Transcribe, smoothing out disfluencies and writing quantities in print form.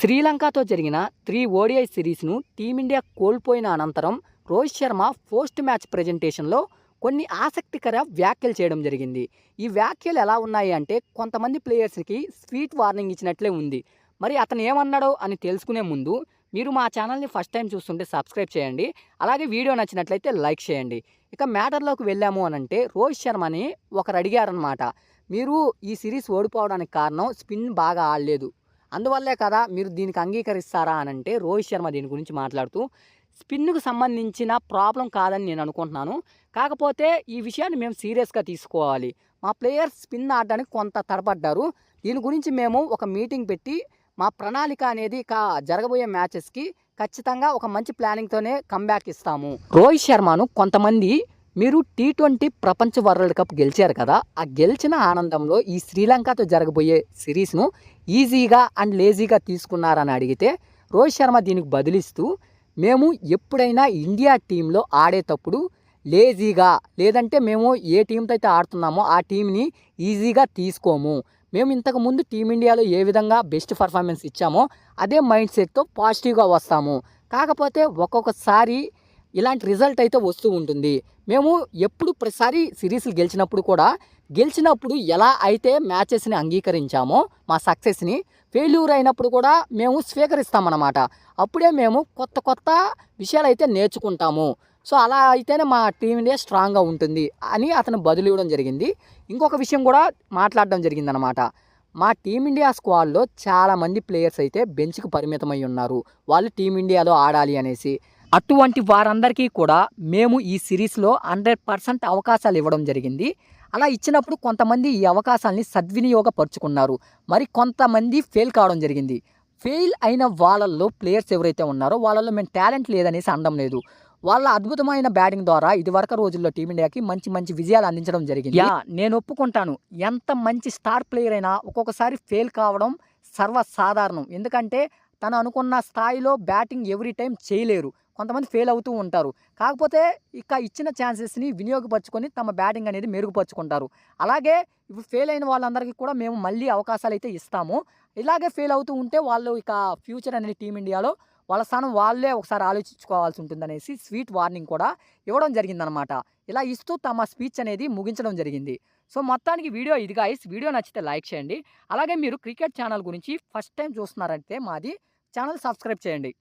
శ్రీలంకతో జరిగిన 3 ఓడిఐ సిరీస్ను టీమిండియా కోల్పోయిన అనంతరం రోహిత్ శర్మ పోస్ట్ మ్యాచ్ ప్రెజెంటేషన్లో కొన్ని ఆసక్తికర వ్యాఖ్యలు చేయడం జరిగింది. ఈ వ్యాఖ్యలు ఎలా ఉన్నాయి అంటే కొంతమంది ప్లేయర్స్కి స్వీట్ వార్నింగ్ ఇచ్చినట్లే ఉంది. మరి అతను ఏమన్నాడో అని తెలుసుకునే ముందు మీరు మా ఛానల్ని ఫస్ట్ టైం చూస్తుంటే సబ్స్క్రైబ్ చేయండి. అలాగే వీడియో నచ్చినట్లయితే లైక్ చేయండి. ఇక మ్యాటర్లోకి వెళ్ళాము అనంటే రోహిత్ శర్మని ఒకరు అడిగారనమాట. మీరు ఈ సిరీస్ ఓడిపోవడానికి కారణం స్పిన్ బాగా ఆడలేదు, అందువల్లే కదా మీరు దీనికి అంగీకరిస్తారా అనంటే రోహిత్ శర్మ దీని గురించి మాట్లాడుతూ స్పిన్కు సంబంధించిన ప్రాబ్లం కాదని నేను అనుకుంటున్నాను. కాకపోతే ఈ విషయాన్ని మేము సీరియస్గా తీసుకోవాలి. మా ప్లేయర్స్ స్పిన్ ఆడడానికి కొంత తడబడ్డారు. దీని గురించి మేము ఒక మీటింగ్ పెట్టి మా ప్రణాళిక అనేది జరగబోయే మ్యాచెస్కి ఖచ్చితంగా ఒక మంచి ప్లానింగ్తోనే కంబ్యాక్ ఇస్తాము. రోహిత్ శర్మను కొంతమంది మీరు T20 ప్రపంచ వరల్డ్ కప్ గెలిచారు కదా, ఆ గెలిచిన ఆనందంలో ఈ శ్రీలంకతో జరగబోయే సిరీస్ను ఈజీగా అండ్ లేజీగా తీసుకున్నారని అడిగితే రోహిత్ శర్మ దీనికి బదిలిస్తూ మేము ఎప్పుడైనా ఇండియా టీంలో ఆడేటప్పుడు లేజీగా లేదంటే మేము ఏ టీంతో అయితే ఆడుతున్నామో ఆ టీంని ఈజీగా తీసుకోము. మేము ఇంతకుముందు టీమిండియాలో ఏ విధంగా బెస్ట్ పర్ఫార్మెన్స్ ఇచ్చామో అదే మైండ్ సెట్తో పాజిటివ్గా వస్తాము. కాకపోతే ఒక్కొక్కసారి ఇలాంటి రిజల్ట్ అయితే వస్తూ ఉంటుంది. మేము ఎప్పుడు ప్రతిసారి సిరీస్లు గెలిచినప్పుడు ఎలా అయితే మ్యాచెస్ని అంగీకరించామో మా సక్సెస్ని, ఫెయిల్యూర్ అయినప్పుడు కూడా మేము స్వీకరిస్తామన్నమాట. అప్పుడే మేము కొత్త విషయాలు అయితే నేర్చుకుంటాము. సో అలా అయితేనే మా టీమిండియా స్ట్రాంగ్గా ఉంటుంది అని అతను బదులు ఇవ్వడం జరిగింది. ఇంకొక విషయం కూడా మాట్లాడడం జరిగిందనమాట. మా టీమిండియా స్క్వాడ్లో చాలామంది ప్లేయర్స్ అయితే బెంచ్కి పరిమితమై ఉన్నారు, వాళ్ళు టీమిండియాలో ఆడాలి అనేసి. అటువంటి వారందరికీ కూడా మేము ఈ సిరీస్లో 100% అవకాశాలు ఇవ్వడం జరిగింది. అలా ఇచ్చినప్పుడు కొంతమంది ఈ అవకాశాలని సద్వినియోగపరుచుకున్నారు, మరి కొంతమంది ఫెయిల్ కావడం జరిగింది. ఫెయిల్ అయిన వాళ్ళల్లో ప్లేయర్స్ ఎవరైతే ఉన్నారో వాళ్ళల్లో మేము టాలెంట్ లేదనేసి అనడం లేదు. వాళ్ళ అద్భుతమైన బ్యాటింగ్ ద్వారా ఇదివరకు రోజుల్లో టీమిండియాకి మంచి విజయాలు అందించడం జరిగింది. నేను ఒప్పుకుంటాను, ఎంత మంచి స్టార్ ప్లేయర్ అయినా ఒక్కొక్కసారి ఫెయిల్ కావడం సర్వసాధారణం. ఎందుకంటే తను అనుకున్న స్థాయిలో బ్యాటింగ్ ఎవ్రీ టైం చేయలేరు, కొంతమంది ఫెయిల్ అవుతూ ఉంటారు. కాకపోతే ఇక ఇచ్చిన ఛాన్సెస్ని వినియోగపరుచుకొని తమ బ్యాటింగ్ అనేది మెరుగుపరుచుకుంటారు. అలాగే ఇప్పుడు ఫెయిల్ అయిన వాళ్ళందరికీ కూడా మేము మళ్ళీ అవకాశాలు అయితే ఇస్తాము. ఇలాగే ఫెయిల్ అవుతూ ఉంటే వాళ్ళు ఇక ఫ్యూచర్ అనేది టీమిండియాలో వాళ్ళ స్థానం వాళ్ళే ఒకసారి ఆలోచించుకోవాల్సి ఉంటుందనేసి స్వీట్ వార్నింగ్ కూడా ఇవ్వడం జరిగిందనమాట. ఇలా ఇస్తూ తమ స్పీచ్ అనేది ముగించడం జరిగింది. సో మొత్తానికి వీడియో ఇది గైస్. వీడియో నచ్చితే లైక్ చేయండి. అలాగే మీరు క్రికెట్ ఛానల్ గురించి ఫస్ట్ టైం చూస్తున్నారంటే మాది ఛానల్ సబ్స్క్రైబ్ చేయండి.